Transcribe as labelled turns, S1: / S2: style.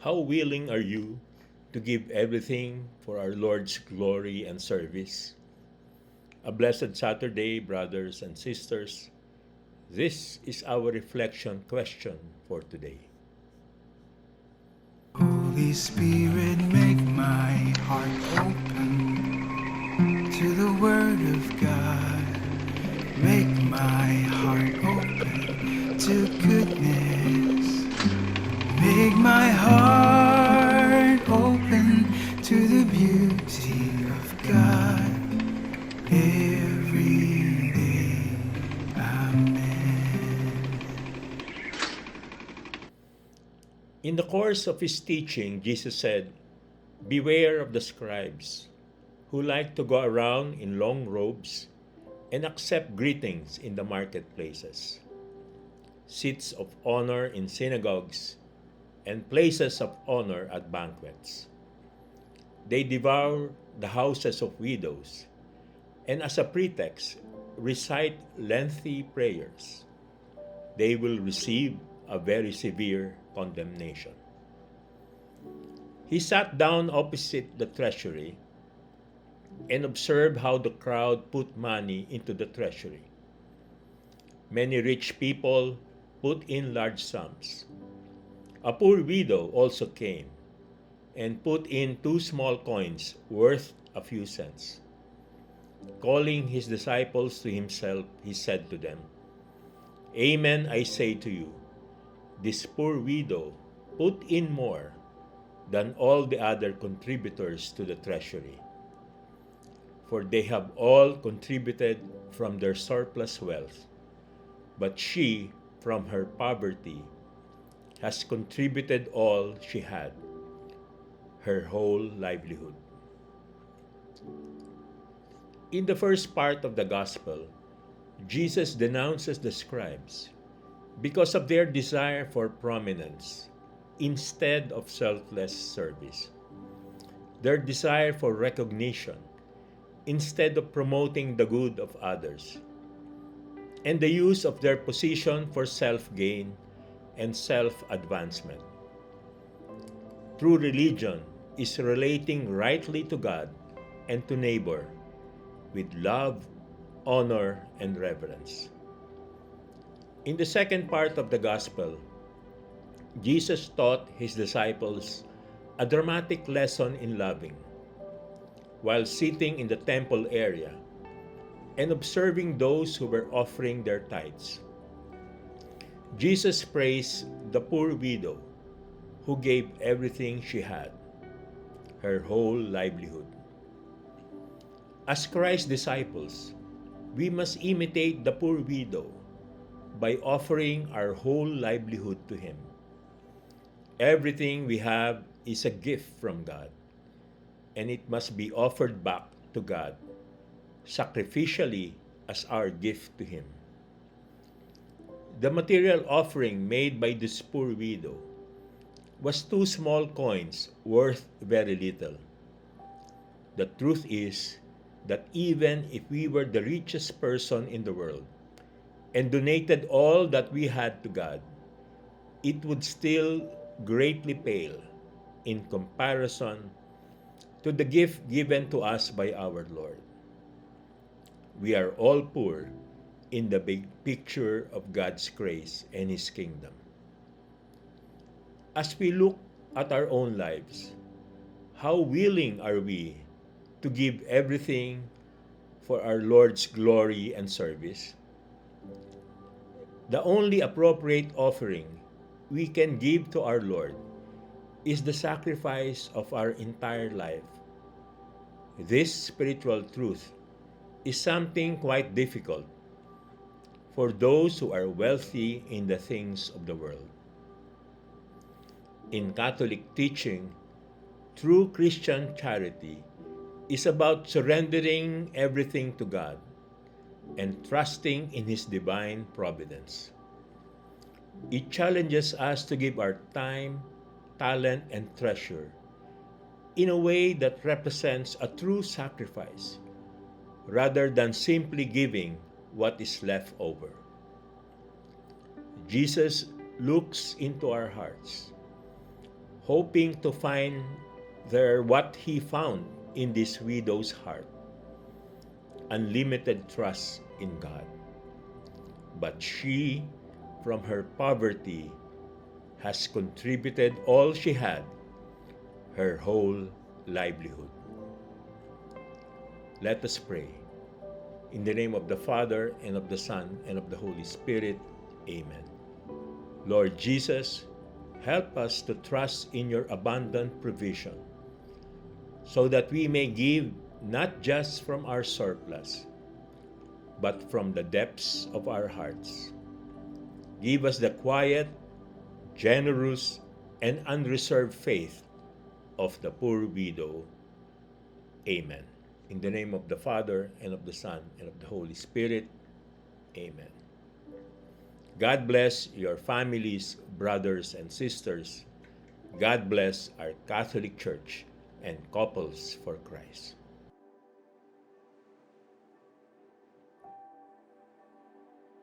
S1: How willing are you to give everything for our Lord's glory and service? A blessed Saturday, brothers and sisters. This is our reflection question for today.
S2: Holy Spirit, make my heart open to the Word of God. Make my heart open to goodness. Make my heart open to the beauty of God every day. Amen.
S1: In the course of his teaching, Jesus said, "Beware of the scribes, who like to go around in long robes and accept greetings in the marketplaces, seats of honor in synagogues, and places of honor at banquets. They devour the houses of widows, and as a pretext, recite lengthy prayers. They will receive a very severe condemnation." He sat down opposite the treasury and observed how the crowd put money into the treasury. Many rich people put in large sums. A poor widow also came and put in 2 small coins worth a few cents. Calling his disciples to himself, he said to them, "Amen, I say to you, this poor widow put in more than all the other contributors to the treasury. For they have all contributed from their surplus wealth, but she, from her poverty, has contributed all she had, her whole livelihood." In the first part of the gospel, Jesus denounces the scribes because of their desire for prominence instead of selfless service, their desire for recognition instead of promoting the good of others, and the use of their position for self-gain and self-advancement. True religion is relating rightly to God and to neighbor with love, honor, and reverence. In the second part of the gospel, Jesus taught his disciples a dramatic lesson in loving. While sitting in the temple area and observing those who were offering their tithes, Jesus praised the poor widow who gave everything she had, her whole livelihood. As Christ's disciples, we must imitate the poor widow by offering our whole livelihood to Him. Everything we have is a gift from God, and it must be offered back to God sacrificially as our gift to Him. The material offering made by this poor widow was 2 small coins worth very little. The truth is that even if we were the richest person in the world and donated all that we had to God, it would still greatly pale in comparison to the gift given to us by our Lord. We are all poor in the big picture of God's grace and His kingdom. As we look at our own lives, how willing are we to give everything for our Lord's glory and service? The only appropriate offering we can give to our Lord is the sacrifice of our entire life. This spiritual truth is something quite difficult for those who are wealthy in the things of the world. In Catholic teaching, true Christian charity is about surrendering everything to God and trusting in His divine providence. It challenges us to give our time, talent, and treasure in a way that represents a true sacrifice rather than simply giving what is left over. Jesus looks into our hearts. hoping to find there what he found in this widow's heart: unlimited trust in God. But she, from her poverty, has contributed all she had, her whole livelihood. Let us pray. In the name of the Father, and of the Son, and of the Holy Spirit. Amen. Lord Jesus, help us to trust in your abundant provision, so that we may give not just from our surplus, but from the depths of our hearts. Give us the quiet, generous, and unreserved faith of the poor widow. Amen. In the name of the Father, and of the Son, and of the Holy Spirit. Amen. God bless your families, brothers and sisters. God bless our Catholic Church and Couples for Christ.